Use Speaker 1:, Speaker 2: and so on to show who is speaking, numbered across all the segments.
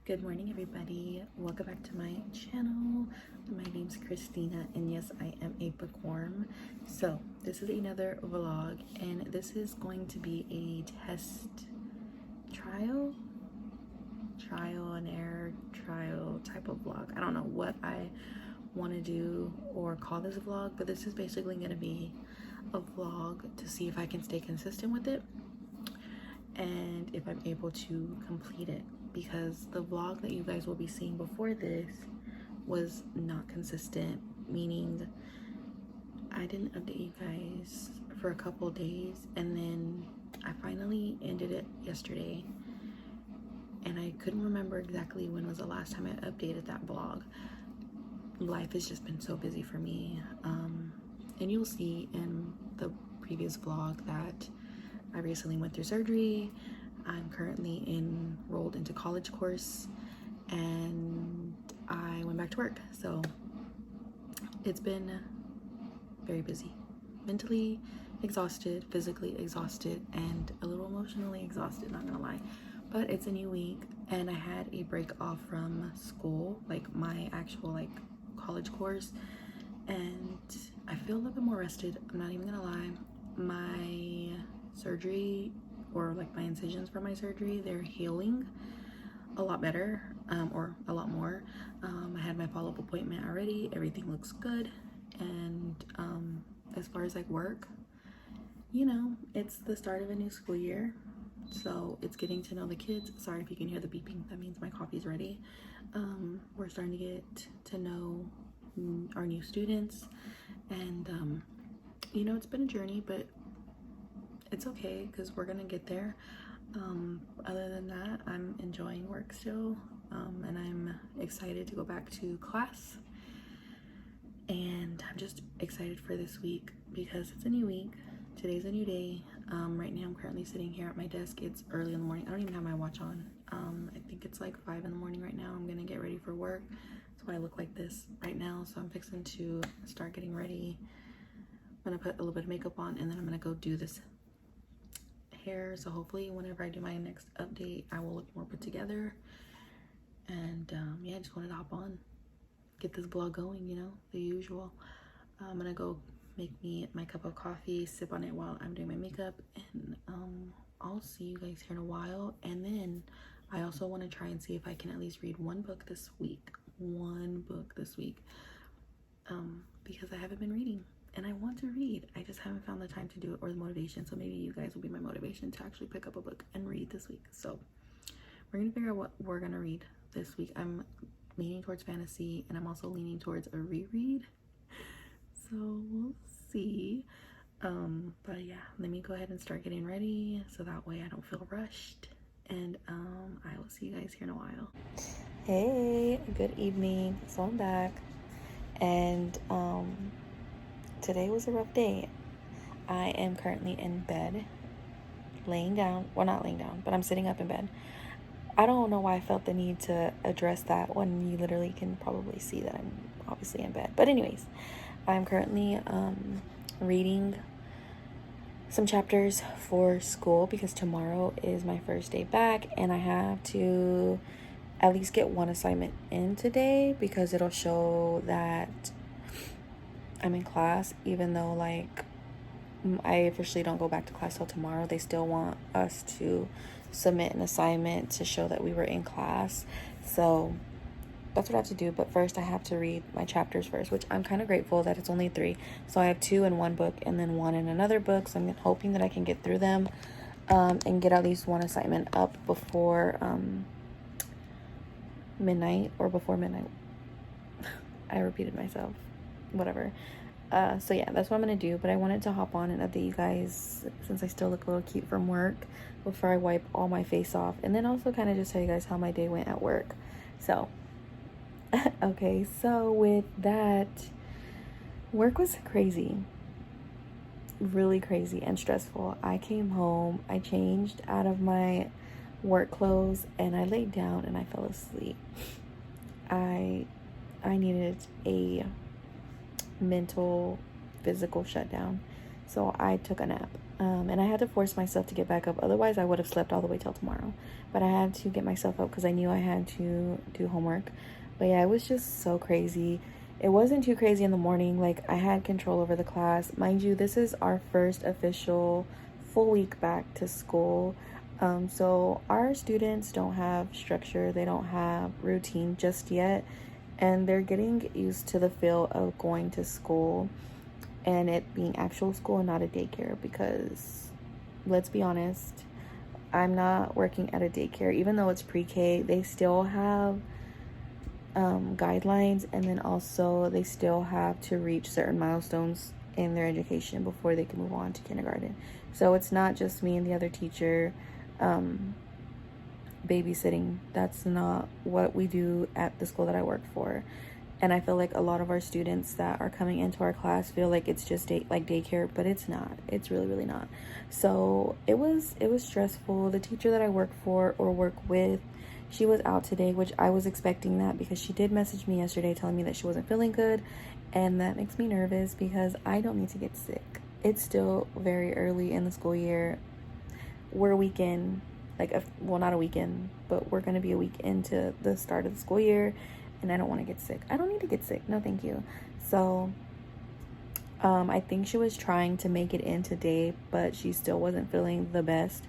Speaker 1: Good morning, everybody. Welcome back to my channel. My name's Christina, and yes, I am a bookworm. So this is another vlog, and this is going to be a test trial and error trial type of vlog. I don't know what I want to do or call this vlog, but this is basically going to be a vlog to see if I can stay consistent with it and if I'm able to complete it, because the vlog that you guys will be seeing before this was not consistent, meaning I didn't update you guys for a couple days, and then I finally ended it yesterday, and I couldn't remember exactly when was the last time I updated that vlog. Life has just been so busy for me, and you'll see in the previous vlog that I recently went through surgery. I'm currently enrolled into college course, and I went back to work. So it's been very busy, mentally exhausted, physically exhausted, and a little emotionally exhausted, not gonna lie. But it's a new week, and I had a break off from school, like my actual college course, and I feel a little bit more rested. I'm not even gonna lie. My surgery, or my incisions for my surgery, they're healing a lot better, or a lot more. I had my follow-up appointment already. Everything looks good. And as far as work, it's the start of a new school year, so it's getting to know the kids. Sorry if you can hear the beeping, that means my coffee's ready. We're starting to get to know our new students, and it's been a journey, but it's okay because we're gonna get there. Other than that, I'm enjoying work still, and I'm excited to go back to class, and I'm just excited for this week because it's a new week. Today's a new day. Right now I'm currently sitting here at my desk. It's early in the morning. I don't even have my watch on. I think it's 5 in the morning right now. I'm gonna get ready for work. That's why I look like this right now. So I'm fixing to start getting ready. I'm gonna put a little bit of makeup on, and then I'm gonna go do this hair. So hopefully whenever I do my next update, I will look more put together. And yeah, I just wanted to hop on, get this vlog going, the usual. I'm gonna go make me my cup of coffee, sip on it while I'm doing my makeup, and I'll see you guys here in a while. And then I also want to try and see if I can at least read one book this week, because I haven't been reading. And I want to read. I just haven't found the time to do it or the motivation. So maybe you guys will be my motivation to actually pick up a book and read this week. So we're going to figure out what we're going to read this week. I'm leaning towards fantasy, and I'm also leaning towards a reread. So we'll see. But yeah, let me go ahead and start getting ready so that way I don't feel rushed. And I will see you guys here in a while. Hey, good evening. So I'm back. And today was a rough day. I am currently in bed, laying down. Well, not laying down, but I'm sitting up in bed. I don't know why I felt the need to address that when you literally can probably see that I'm obviously in bed. But anyways, I'm currently reading some chapters for school because tomorrow is my first day back, and I have to at least get one assignment in today because it'll show that I'm in class, even though I officially don't go back to class till tomorrow. They still want us to submit an assignment to show that we were in class. So that's what I have to do. But first I have to read my chapters first, which I'm kind of grateful that it's only 3. So I have 2 in one book and then 1 in another book. So I'm hoping that I can get through them and get at least one assignment up before midnight, or before midnight. I repeated myself. Whatever. So yeah, that's what I'm gonna do. But I wanted to hop on and update you guys since I still look a little cute from work before I wipe all my face off, and then also kind of just tell you guys how my day went at work. So okay, so with that, work was crazy, really crazy and stressful. I came home, I changed out of my work clothes, and I laid down and I fell asleep. I needed a mental, physical shutdown. So I took a nap. And I had to force myself to get back up. Otherwise, I would have slept all the way till tomorrow. But I had to get myself up because I knew I had to do homework. But yeah, it was just so crazy. It wasn't too crazy in the morning. Like, I had control over the class. Mind you, this is our first official full week back to school. So our students don't have structure. They don't have routine just yet. And they're getting used to the feel of going to school and it being actual school and not a daycare, because let's be honest, I'm not working at a daycare. Even though it's pre-K, they still have guidelines, and then also they still have to reach certain milestones in their education before they can move on to kindergarten. So it's not just me and the other teacher babysitting. That's not what we do at the school that I work for. And I feel like a lot of our students that are coming into our class feel like it's just like daycare, but it's not. It's really, really not. So it was stressful. The teacher that I work for or work with, she was out today, which I was expecting that because she did message me yesterday telling me that she wasn't feeling good. And that makes me nervous because I don't need to get sick. It's still very early in the school year. We're a weekend, well, not a weekend, but we're going to be a week into the start of the school year. And I don't want to get sick. I don't need to get sick. No, thank you. So, I think she was trying to make it in today, but she still wasn't feeling the best.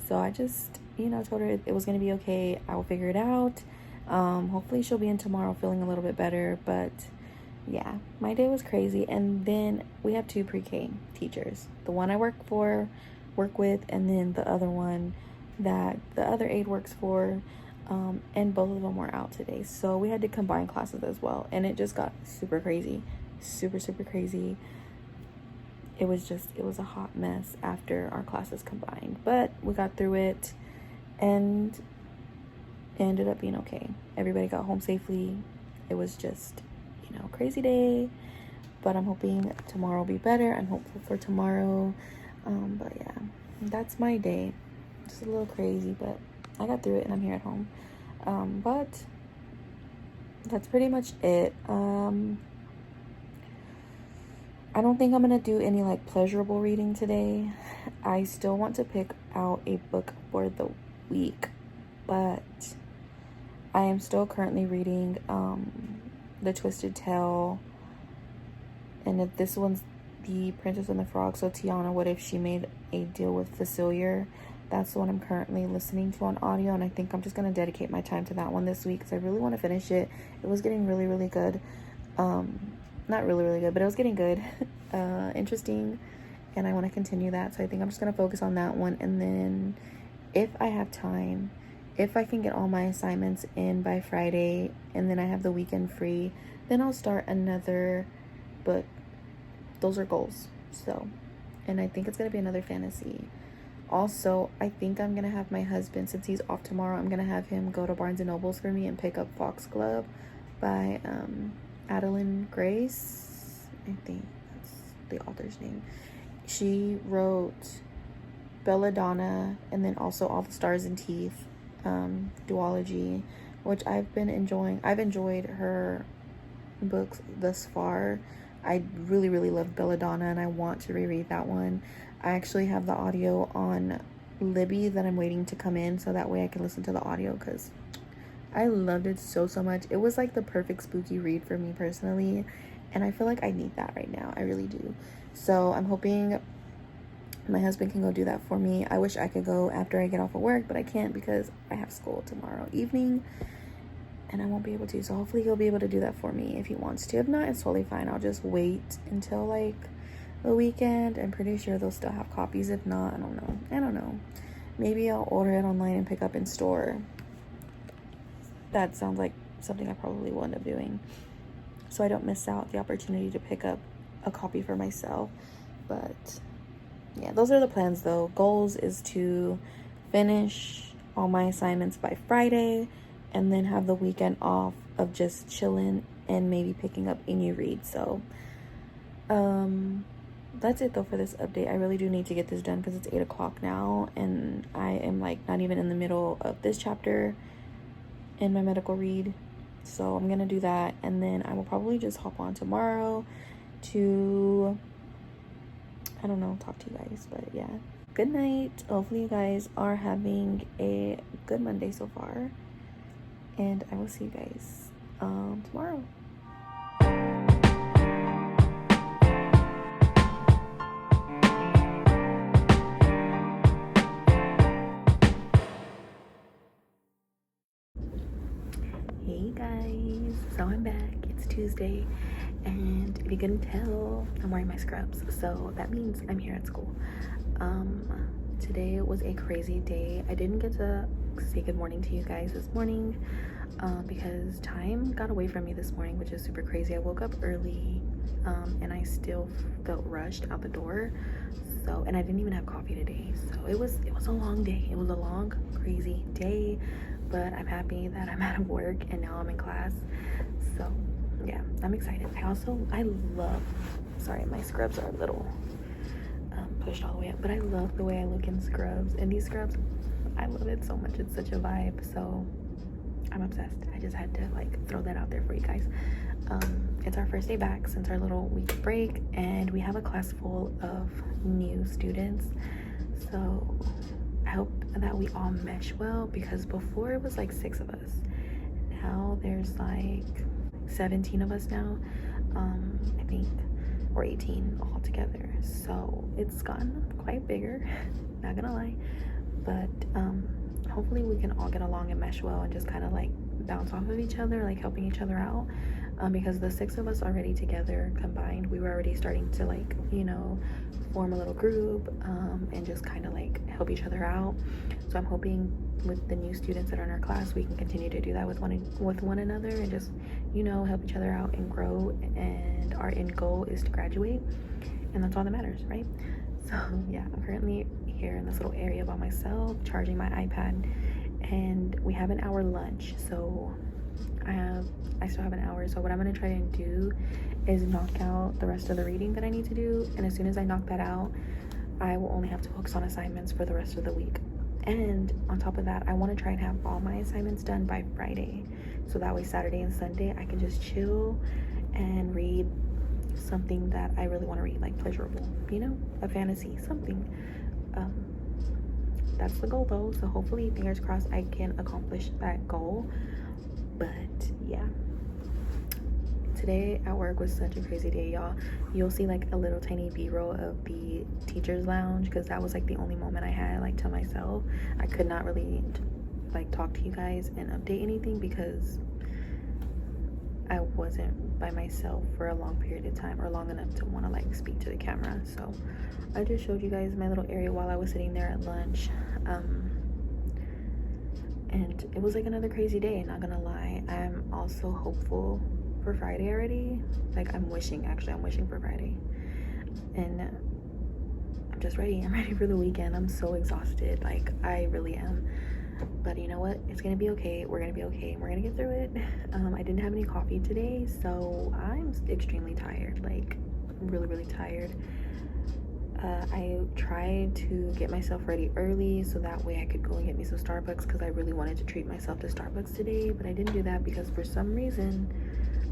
Speaker 1: So I just, told her it was going to be okay. I will figure it out. Hopefully she'll be in tomorrow feeling a little bit better. But yeah, my day was crazy. And then we have 2 pre-K teachers. The one I work with, and then the other one that the other aide works for. And both of them were out today, so we had to combine classes as well, and it just got super crazy, super crazy. It was a hot mess after our classes combined, but we got through it and it ended up being okay. Everybody got home safely. It was just, crazy day, but I'm hoping tomorrow will be better. I'm hopeful for tomorrow. But yeah, that's my day. Just a little crazy, but I got through it and I'm here at home. But that's pretty much it. I don't think I'm gonna do any pleasurable reading today. I still want to pick out a book for the week, but I am still currently reading The Twisted Tale, and if this one's The Princess and the Frog, so Tiana, what if she made a deal with Facilier? That's the one I'm currently listening to on audio, and I think I'm just going to dedicate my time to that one this week because I really want to finish it. It was getting really, really good. Not really, really good, but it was getting good. Interesting, and I want to continue that, so I think I'm just going to focus on that one. And then if I have time, if I can get all my assignments in by Friday, and then I have the weekend free, then I'll start another book. Those are goals. So, and I think it's going to be another fantasy. Also, I think I'm going to have my husband, since he's off tomorrow, I'm going to have him go to Barnes & Nobles for me and pick up Foxglove by Adeline Grace. I think that's the author's name. She wrote Belladonna and then also All the Stars and Teeth, duology, which I've been enjoying. I've enjoyed her books thus far. I really, really loved Belladonna, and I want to reread that one. I actually have the audio on Libby that I'm waiting to come in, so that way I can listen to the audio, because I loved it so much. It was like the perfect spooky read for me personally, and I feel like I need that right now. I really do. So I'm hoping my husband can go do that for me. I wish I could go after I get off of work, but I can't because I have school tomorrow evening and I won't be able to. So hopefully he'll be able to do that for me if he wants to. If not, it's totally fine. I'll just wait until the weekend. I'm pretty sure they'll still have copies. If not, I don't know. Maybe I'll order it online and pick up in store. That sounds like something I probably will end up doing, so I don't miss out the opportunity to pick up a copy for myself. But yeah, those are the plans though. Goals is to finish all my assignments by Friday and then have the weekend off of just chilling and maybe picking up a new read. So that's it though for this update. I really do need to get this done because it's 8 o'clock now and I am not even in the middle of this chapter in my medical read. So I'm gonna do that, and then I will probably just hop on tomorrow to I don't know, talk to you guys. But yeah, good night. Hopefully you guys are having a good Monday so far, and I will see you guys tomorrow. Hey guys, so I'm back. It's Tuesday, and if you couldn't tell, I'm wearing my scrubs, so that means I'm here at school. Today was a crazy day. I didn't get to say good morning to you guys this morning because time got away from me this morning, which is super crazy. I woke up early and I still felt rushed out the door, so, and I didn't even have coffee today, so it was a long day. It was a long, crazy day, but I'm happy that I'm out of work and now I'm in class. So yeah, I'm excited. I love, sorry, my scrubs are a little pushed all the way up, but I love the way I look in scrubs, and these scrubs, I love it so much. It's such a vibe, so I'm obsessed. I just had to like throw that out there for you guys. It's our first day back since our little week break, and we have a class full of new students, so I hope that we all mesh well, because before it was like 6 of us. Now there's like 17 of us now, I think, or 18 all together. So it's gotten quite bigger, not gonna lie. But hopefully we can all get along and mesh well and just kind of like bounce off of each other, like helping each other out. Because the 6 of us already together combined, we were already starting to like, you know, form a little group and just kind of like help each other out. So I'm hoping with the new students that are in our class, we can continue to do that with one another and just, you know, help each other out and grow. And our end goal is to graduate, and that's all that matters, right? So yeah, I'm currently here in this little area by myself, charging my iPad, and we have an hour lunch, so I still have an hour. So what I'm gonna try to do is knock out the rest of the reading that I need to do, and as soon as I knock that out, I will only have to focus on assignments for the rest of the week. And on top of that, I want to try and have all my assignments done by Friday, so that way Saturday and Sunday I can just chill and read something that I really want to read, like pleasurable, you know, a fantasy, something. That's the goal though, so hopefully, fingers crossed, I can accomplish that goal. But yeah, today at work was such a crazy day, y'all. You'll see like a little tiny b-roll of the teachers lounge, because that was like the only moment I had like to myself. I could not really like talk to you guys and update anything because I wasn't by myself for a long period of time, or long enough to want to like speak to the camera. So I just showed you guys my little area while I was sitting there at lunch. And it was like another crazy day, not gonna lie. I'm also hopeful for Friday already. Like I'm wishing for Friday, and I'm just ready. I'm ready for the weekend. I'm so exhausted, like I really am. But you know what, it's gonna be okay. We're gonna be okay, we're gonna get through it. I didn't have any coffee today, so I'm extremely tired, like really tired. I tried to get myself ready early so that way I could go and get me some Starbucks, because I really wanted to treat myself to Starbucks today, but I didn't do that because for some reason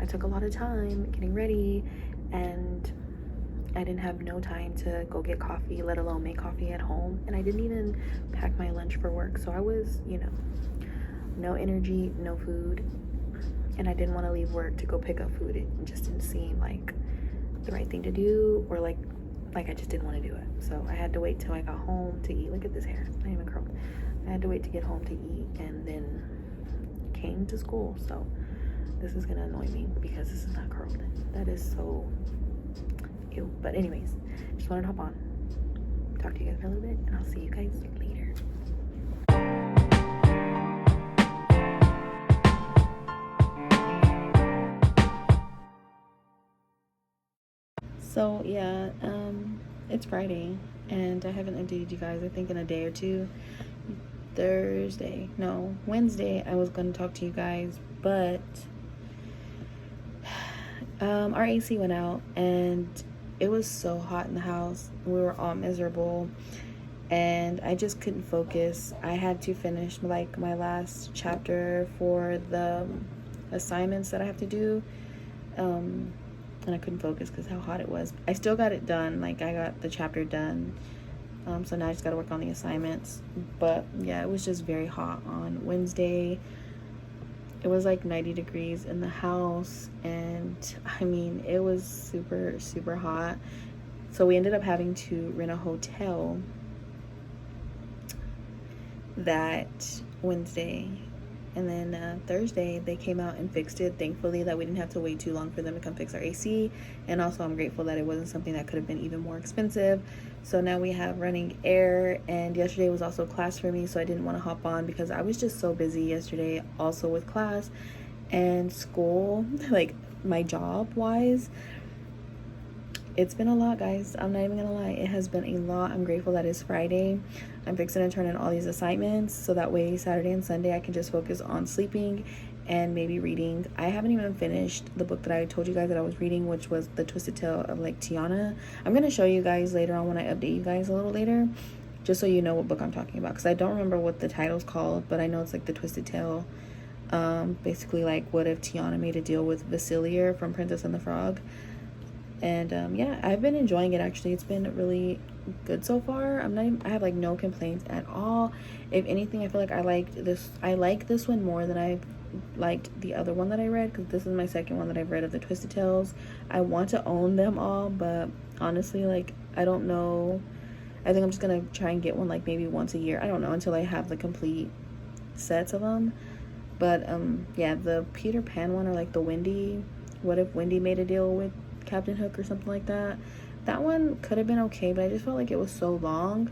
Speaker 1: I took a lot of time getting ready, and I didn't have no time to go get coffee, let alone make coffee at home. And I didn't even pack my lunch for work, so I was, you know, no energy, no food, and I didn't want to leave work to go pick up food. It just didn't seem like the right thing to do, or like I just didn't want to do it. So I had to wait till I got home to eat. Look at this hair, it's not even curled. I had to wait to get home to eat, and then came to school. So this is gonna annoy me because this is not curled. That is so ew. But anyways, just wanted to hop on, talk to you guys for a little bit, and I'll see you guys later. So yeah, it's Friday, and I haven't updated you guys, I think, in a day or two. Wednesday, I was going to talk to you guys, but our AC went out, and it was so hot in the house. We were all miserable, and I just couldn't focus. I had to finish like my last chapter for the assignments that I have to do. and I couldn't focus because how hot it was. I still got it done. Like, I got the chapter done. So now I just got to work on the assignments. But yeah, it was just very hot on Wednesday. It was like 90 degrees in the house, and I mean, it was super, super hot. So we ended up having to rent a hotel that Wednesday, and then Thursday they came out and fixed it. Thankfully that we didn't have to wait too long for them to come fix our AC, and also I'm grateful that it wasn't something that could have been even more expensive. So now we have running air, and yesterday was also class for me, so I didn't want to hop on because I was just so busy yesterday, also with class and school, like my job wise. It's been a lot, guys. I'm not even gonna lie. It has been a lot. I'm grateful that it's Friday. I'm fixing to turn in all these assignments so that way Saturday and Sunday I can just focus on sleeping and maybe reading. I haven't even finished the book that I told you guys that I was reading, which was The Twisted Tale of like Tiana. I'm gonna show you guys later on when I update you guys a little later, just so you know what book I'm talking about, because I don't remember what the title's called, but I know it's like The Twisted Tale. Basically like what if Tiana made a deal with Vasilier from Princess and the Frog. And yeah, I've been enjoying it. Actually, it's been really good so far. I have like no complaints at all. If anything, I feel like I like this one more than I liked the other one that I read, because this is my second one that I've read of the Twisted Tales. I want to own them all, but honestly, like, I don't know. I think I'm just gonna try and get one like maybe once a year. I don't know, until I have the complete sets of them. But yeah, the Peter Pan one, or like the Wendy, what if Wendy made a deal with Captain Hook or something like that, that one could have been okay, but I just felt like it was so long.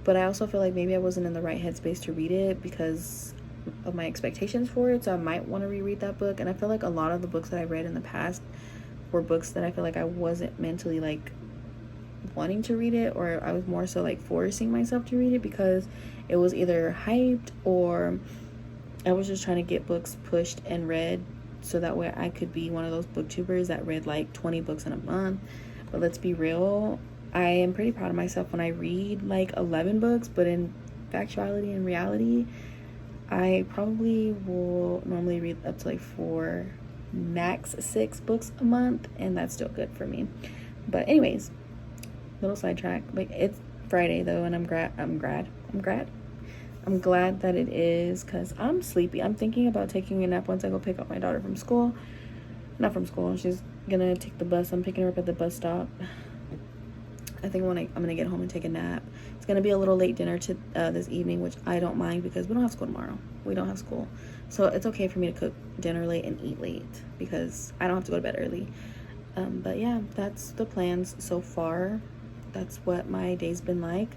Speaker 1: But I also feel like maybe I wasn't in the right headspace to read it because of my expectations for it, so I might want to reread that book. And I feel like a lot of the books that I read in the past were books that I feel like I wasn't mentally like wanting to read it, or I was more so like forcing myself to read it because it was either hyped or I was just trying to get books pushed and read so that way I could be one of those booktubers that read like 20 books in a month. But let's be real, I am pretty proud of myself when I read like 11 books, but in factuality and reality, I probably will normally read up to like 4, max 6 books a month, and that's still good for me. But anyways, little sidetrack. Like, it's Friday though, and I'm glad that it is, because I'm sleepy. I'm thinking about taking a nap once I go pick up my daughter from school. Not from school. She's gonna take the bus. I'm picking her up at the bus stop. I think I'm gonna get home and take a nap. It's gonna be a little late dinner to this evening, which I don't mind because we don't have school tomorrow. We don't have school. So it's okay for me to cook dinner late and eat late because I don't have to go to bed early. But yeah, that's the plans so far. That's what my day's been like.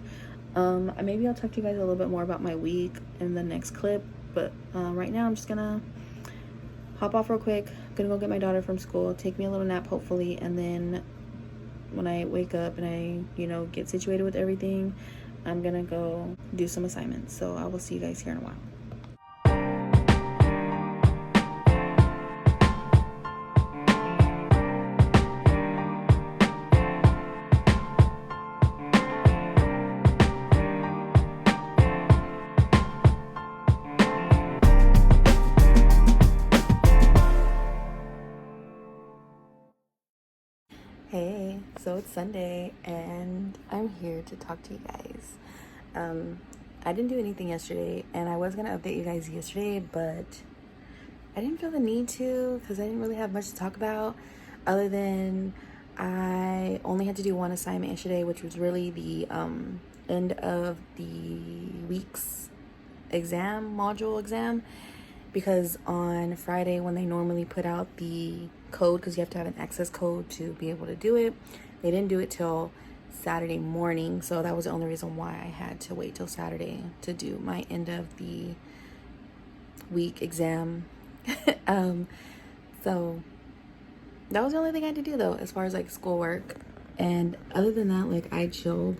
Speaker 1: Maybe I'll talk to you guys a little bit more about my week in the next clip, but right now I'm just gonna hop off real quick. I'm gonna go get my daughter from school, take me a little nap hopefully, and then when I wake up and I get situated with everything, I'm gonna go do some assignments. So I will see you guys here in a while. Hey, so it's Sunday and I'm here to talk to you guys. I didn't do anything yesterday, and I was gonna update you guys yesterday, but I didn't feel the need to because I didn't really have much to talk about other than I only had to do one assignment yesterday, which was really the end of the week's module exam, because on Friday when they normally put out the code, because you have to have an access code to be able to do it, they didn't do it till Saturday morning. So that was the only reason why I had to wait till Saturday to do my end of the week exam. So that was the only thing I had to do though, as far as like schoolwork. And other than that, like, I chilled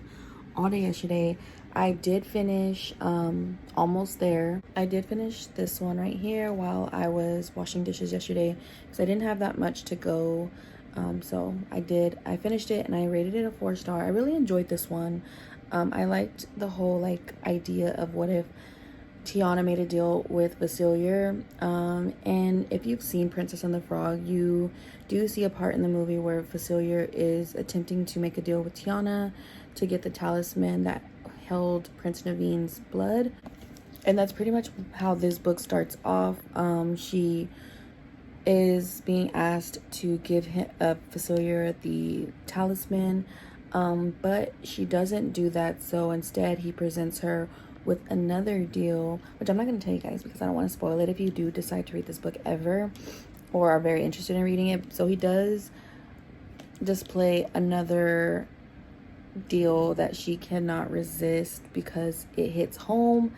Speaker 1: all day yesterday. I did finish almost there. I did finish this one right here while I was washing dishes yesterday, because I didn't have that much to go. So I finished it and I rated it a 4-star. I really enjoyed this one. I liked the whole like idea of what if Tiana made a deal with Vasilier. And if you've seen Princess and the Frog, you do see a part in the movie where Vasilier is attempting to make a deal with Tiana to get the talisman that held Prince Naveen's blood. And that's pretty much how this book starts off. She is being asked to give him Vasilier the talisman, but she doesn't do that. So instead, he presents her with another deal, which I'm not going to tell you guys because I don't want to spoil it if you do decide to read this book ever or are very interested in reading it. So he does display another deal that she cannot resist because it hits home,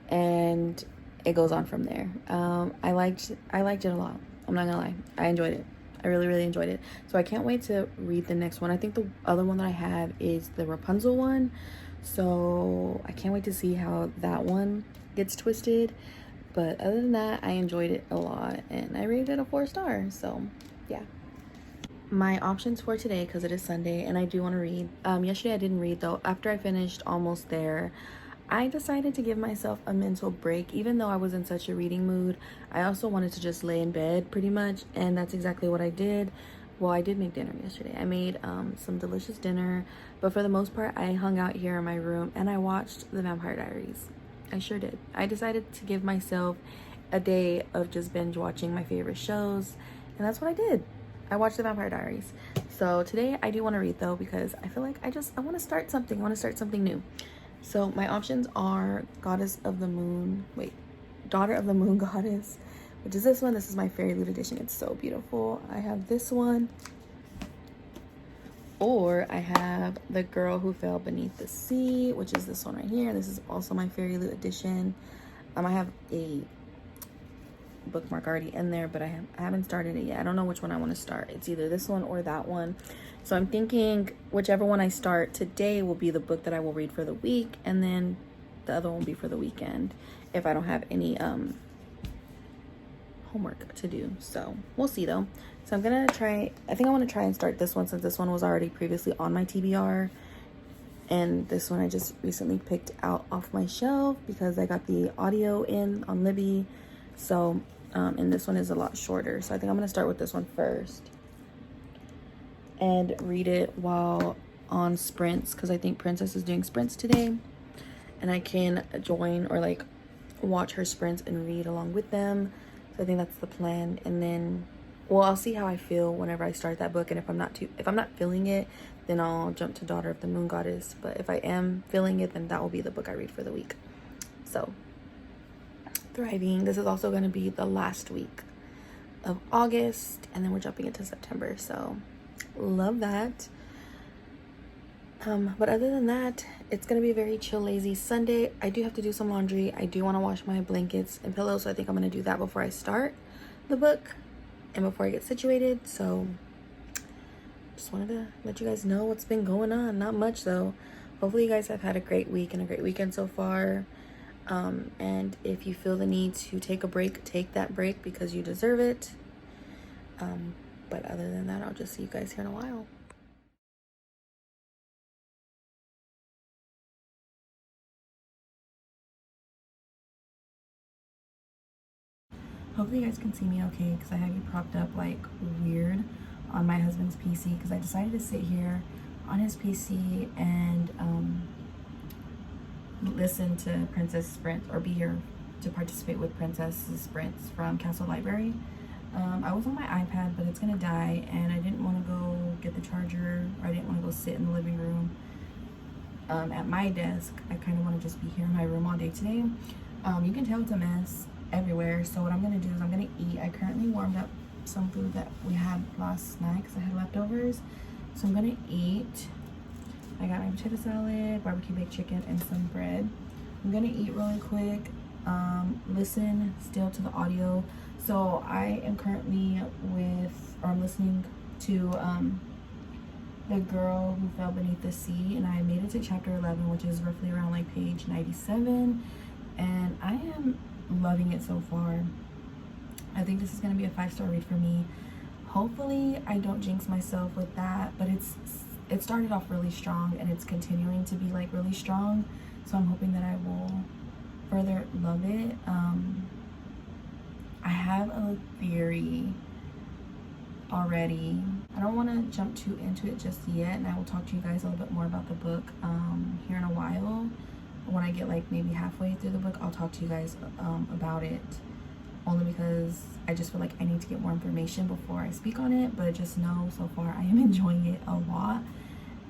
Speaker 1: and it goes on from there. I liked it a lot. I'm not gonna lie, I enjoyed it. I really enjoyed it. So I can't wait to read the next one. I think the other one that I have is the Rapunzel one, so I can't wait to see how that one gets twisted. But other than that, I enjoyed it a lot, and I rated it a 4 stars. So yeah, my options for today, because it is Sunday and I do want to read. Yesterday I didn't read though. After I finished Almost There, I decided to give myself a mental break. Even though I was in such a reading mood, I also wanted to just lay in bed pretty much, and that's exactly what I did. Well, I did make dinner yesterday. I made some delicious dinner, but for the most part I hung out here in my room and I watched The Vampire Diaries. I sure did. I decided to give myself a day of just binge watching my favorite shows, and that's what I did. I watched The Vampire Diaries. So today I do want to read though, because I feel like I want to start something. I want to start something new. So my options are Daughter of the Moon Goddess, which is this one. This is my Fairy Loot edition. It's so beautiful. I have this one, or I have The Girl Who Fell Beneath the Sea, which is this one right here. This is also my Fairy Loot edition. I have a bookmark already in there, but I haven't started it yet. I don't know which one I want to start. It's either this one or that one. So I'm thinking whichever one I start today will be the book that I will read for the week, and then the other one will be for the weekend if I don't have any homework to do. So we'll see though. So I'm gonna try, I think I want to try and start this one since this one was already previously on my TBR, and this one I just recently picked out off my shelf because I got the audio in on Libby. So and this one is a lot shorter, so I think I'm gonna start with this one first and read it while on sprints, because I think Princess is doing sprints today and I can join or like watch her sprints and read along with them. So I think that's the plan. And then, well, I'll see how I feel whenever I start that book, and if I'm not feeling it, then I'll jump to Daughter of the Moon Goddess. But if I am feeling it, then that will be the book I read for the week. So thriving. This is also going to be the last week of August, and then we're jumping into September. So love that. But other than that, it's gonna be a very chill, lazy Sunday. I do have to do some laundry. I do want to wash my blankets and pillows, so I think I'm gonna do that before I start the book and before I get situated. So just wanted to let you guys know what's been going on. Not much though. Hopefully you guys have had a great week and a great weekend so far. And if you feel the need to take a break, take that break because you deserve it. But other than that, I'll just see you guys here in a while. Hopefully you guys can see me okay, because I have you propped up like weird on my husband's PC, because I decided to sit here on his PC and listen to Princess Sprints, or be here to participate with Princess's Sprints from Castle Library. I was on my iPad, but it's gonna die, and I didn't want to go get the charger, or I didn't want to go sit in the living room at my desk. I kind of want to just be here in my room all day today. You can tell it's a mess everywhere, so what I'm gonna do is I'm gonna eat. I currently warmed up some food that we had last night because I had leftovers, so I'm gonna eat. I got my potato salad, barbecue baked chicken, and some bread. I'm gonna eat really quick, listen still to the audio. So I am currently I'm listening to The Girl Who Fell Beneath the Sea, and I made it to chapter 11, which is roughly around like page 97, and I am loving it so far. I think this is going to be a 5-star read for me. Hopefully I don't jinx myself with that, but it started off really strong and it's continuing to be like really strong, so I'm hoping that I will further love it. I have a theory already. I don't want to jump too into it just yet, and I will talk to you guys a little bit more about the book here in a while. When I get like maybe halfway through the book, I'll talk to you guys about it, only because I just feel like I need to get more information before I speak on it. But just know, so far I am enjoying it a lot,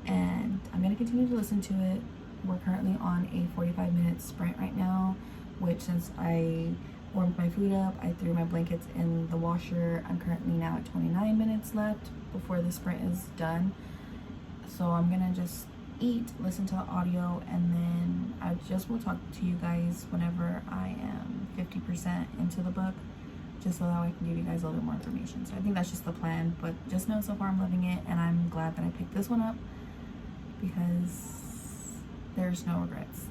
Speaker 1: and I'm going to continue to listen to it. We're currently on a 45-minute sprint right now, which, since I warmed my food up, I threw my blankets in the washer, I'm currently now at 29 minutes left before the sprint is done. So I'm gonna just eat, listen to the audio, and then I just will talk to you guys whenever I am 50% into the book, just so that I can give you guys a little bit more information. So I think that's just the plan, but just know so far I'm loving it, and I'm glad that I picked this one up because there's no regrets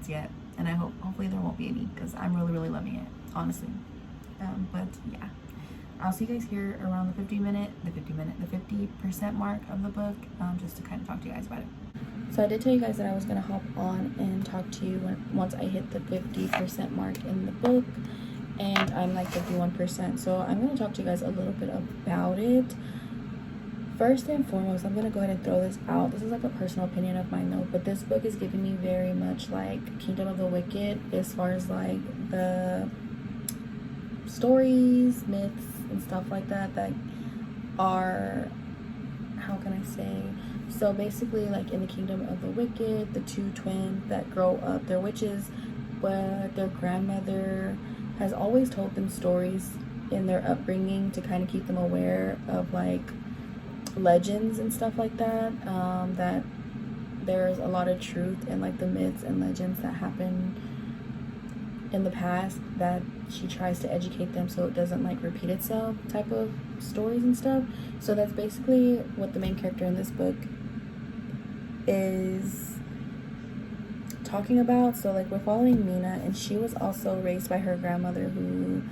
Speaker 1: yet, and hopefully there won't be any, because I'm really loving it, honestly. But yeah, I'll see you guys here around the 50% mark of the book, just to kind of talk to you guys about it. So I did tell you guys that I was gonna hop on and talk to you once I hit the 50% mark in the book, and I'm like 51%. So I'm gonna talk to you guys a little bit about it. First and foremost, I'm gonna go ahead and throw this out. This is like a personal opinion of mine though, but this book is giving me very much like Kingdom of the Wicked, as far as like the stories, myths, and stuff like that are, how can I say, so basically, like in the Kingdom of the Wicked, the two twins that grow up, they're witches, but their grandmother has always told them stories in their upbringing to kind of keep them aware of like legends and stuff like that, that there's a lot of truth in like the myths and legends that happen in the past, that she tries to educate them so it doesn't like repeat itself, type of stories and stuff. So that's basically what the main character in this book is talking about. So like we're following Mina, and she was also raised by her grandmother, who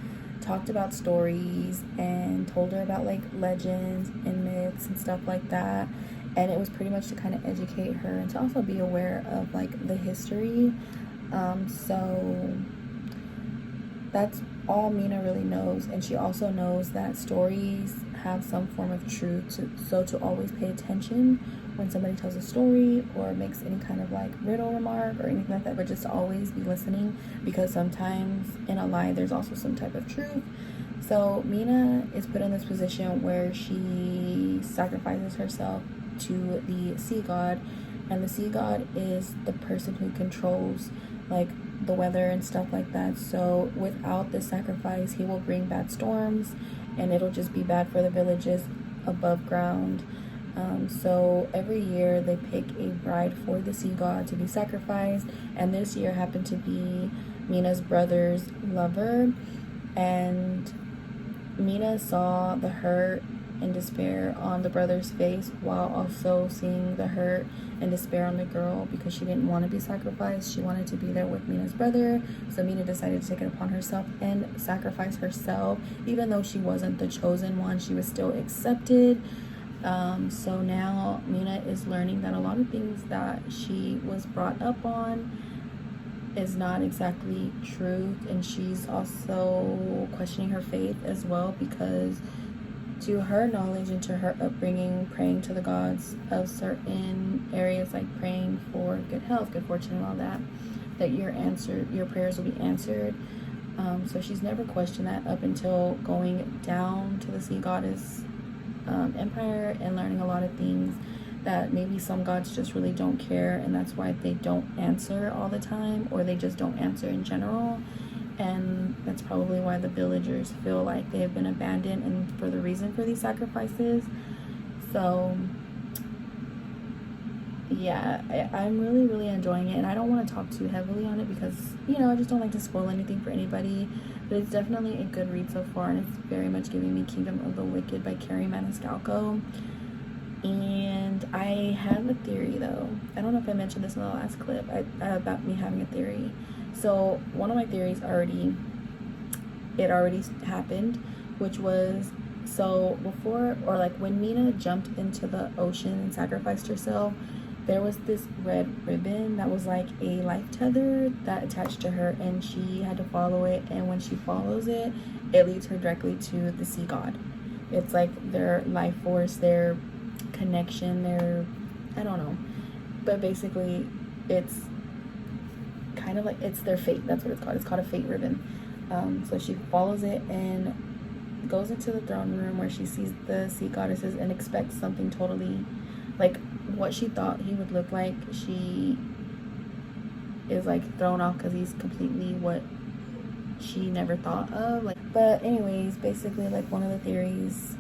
Speaker 1: talked about stories and told her about like legends and myths and stuff like that, and it was pretty much to kind of educate her and to also be aware of like the history. So that's all Mina really knows, and she also knows that stories have some form of truth, so to always pay attention when somebody tells a story or makes any kind of like riddle remark or anything like that, but just to always be listening, because sometimes in a lie there's also some type of truth. So Mina is put in this position where she sacrifices herself to the sea god, and the sea god is the person who controls like the weather and stuff like that. So without this sacrifice, he will bring bad storms, and it'll just be bad for the villages above ground. So every year they pick a bride for the sea god to be sacrificed, and this year happened to be Mina's brother's lover, and Mina saw the hurt and despair on the brother's face, while also seeing the hurt and despair on the girl, because she didn't want to be sacrificed. She wanted to be there with Mina's brother. So Mina decided to take it upon herself and sacrifice herself. Even though she wasn't the chosen one, she was still accepted. So now Mina is learning that a lot of things that she was brought up on is not exactly truth, and she's also questioning her faith as well, because to her knowledge and to her upbringing, praying to the gods of certain areas, like praying for good health, good fortune, and all that, that your prayers will be answered. So she's never questioned that up until going down to the sea goddess empire and learning a lot of things that maybe some gods just really don't care, and that's why they don't answer all the time, or they just don't answer in general. And that's probably why the villagers feel like they have been abandoned, and for the reason for these sacrifices. So yeah, I'm really enjoying it, and I don't want to talk too heavily on it because, you know, I just don't like to spoil anything for anybody. But it's definitely a good read so far, and it's very much giving me Kingdom of the Wicked by Kerri Maniscalco. And I have a theory though. I don't know if I mentioned this in the last clip about me having a theory. So one of my theories already happened, which was, so before, or like when Mina jumped into the ocean and sacrificed herself, there was this red ribbon that was like a life tether that attached to her, and she had to follow it, and when she follows it, it leads her directly to the sea god. It's like their life force, their connection, their, I don't know, but basically it's kind of like, it's their fate. That's what it's called. It's called a fate ribbon. So she follows it and goes into the throne room where she sees the sea goddesses and expects something totally like what she thought he would look like. She is like thrown off because he's completely what she never thought of. Like, but anyways, basically like one of the theories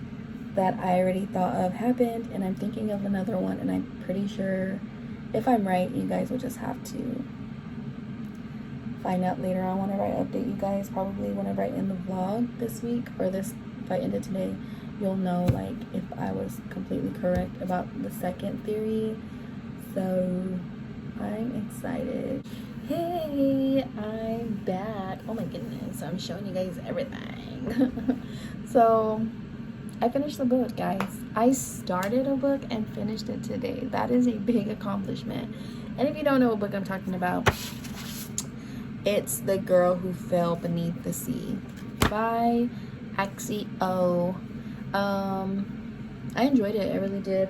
Speaker 1: that I already thought of happened, and I'm thinking of another one, and I'm pretty sure if I'm right, you guys will just have to find out later on whenever I update you guys. Probably whenever I end the vlog this week, or this, if I end it today, you'll know like if I was completely correct about the second theory. So I'm excited. Hey, I'm back. Oh my goodness, I'm showing you guys everything. So I finished the book, guys. I started a book and finished it today. That is a big accomplishment. And if you don't know what book I'm talking about, it's The Girl Who Fell Beneath the Sea by Axio. I enjoyed it. I really did.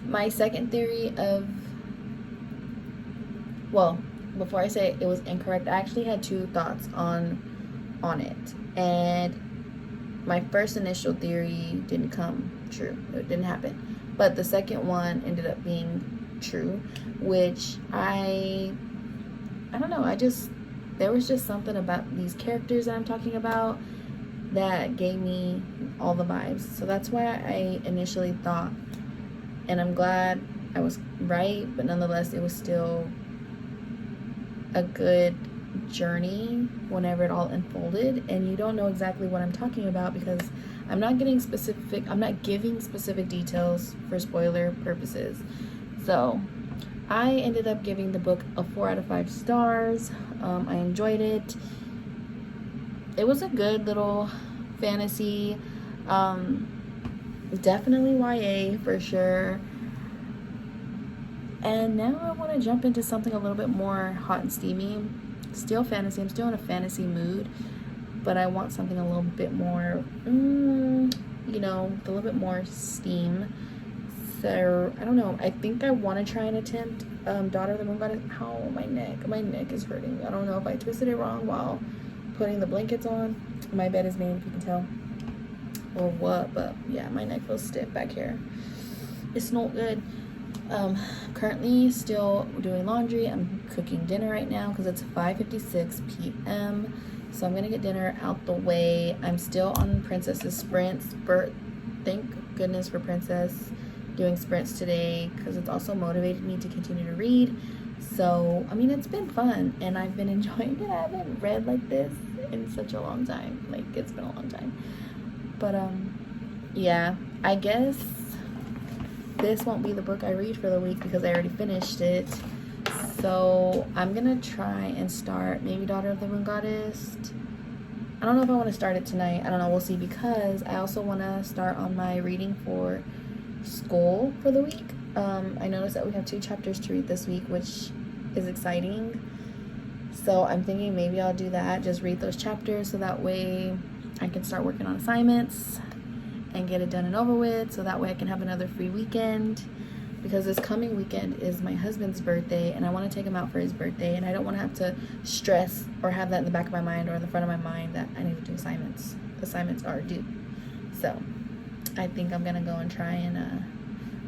Speaker 1: My second theory of, well, before I say it was incorrect, I actually had two thoughts on it, and my first initial theory didn't come true. It didn't happen, but the second one ended up being true, which I don't know, there was just something about these characters that I'm talking about that gave me all the vibes. So that's why I initially thought, and I'm glad I was right, but nonetheless it was still a good journey whenever it all unfolded. And you don't know exactly what I'm talking about because I'm not giving specific details for spoiler purposes. So I ended up giving the book a 4 out of 5 stars. I enjoyed it. It was a good little fantasy, definitely YA for sure. And now I want to jump into something a little bit more hot and steamy. Still fantasy. I'm still in a fantasy mood, but I want something a little bit more, you know, a little bit more steam. So I don't know. I think I want to try and attempt Daughter of the Moon Goddess. Ow, my neck is hurting. I don't know if I twisted it wrong while putting the blankets on. My bed is made, if you can tell, or what, but yeah, my neck feels stiff back here. It's not good. Currently still doing laundry. I'm cooking dinner right now because it's 5:56 p.m. So I'm gonna get dinner out the way. I'm still on Princess's sprints. Thank goodness for Princess doing sprints today, because it's also motivated me to continue to read. So I mean, it's been fun and I've been enjoying it. I haven't read like this in such a long time. Like, it's been a long time. But yeah, I guess this won't be the book I read for the week because I already finished it. So I'm gonna try and start maybe Daughter of the Moon Goddess. I don't know if I want to start it tonight. I don't know, we'll see, because I also want to start on my reading for school for the week. I noticed that we have 2 chapters to read this week, which is exciting. So I'm thinking maybe I'll do that, just read those chapters so that way I can start working on assignments and get it done and over with, so that way I can have another free weekend, because this coming weekend is my husband's birthday and I want to take him out for his birthday, and I don't want to have to stress or have that in the back of my mind or in the front of my mind that I need to do assignments. Assignments are due. So I think I'm gonna go and try and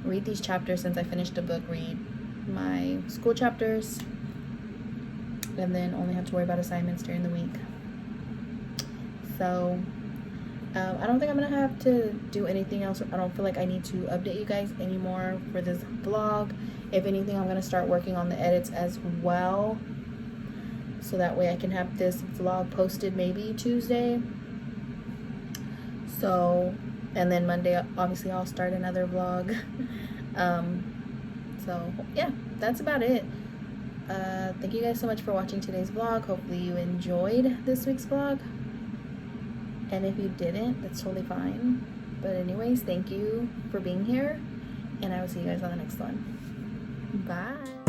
Speaker 1: read these chapters since I finished the book, read my school chapters, and then only have to worry about assignments during the week. So I don't think I'm gonna have to do anything else. I don't feel like I need to update you guys anymore for this vlog. If anything, I'm gonna start working on the edits as well, so that way I can have this vlog posted maybe Tuesday. So, and then Monday obviously I'll start another vlog. So yeah, that's about it. Thank you guys so much for watching today's vlog. Hopefully you enjoyed this week's vlog. And if you didn't, that's totally fine. But anyways, thank you for being here, and I will see you guys on the next one. Bye.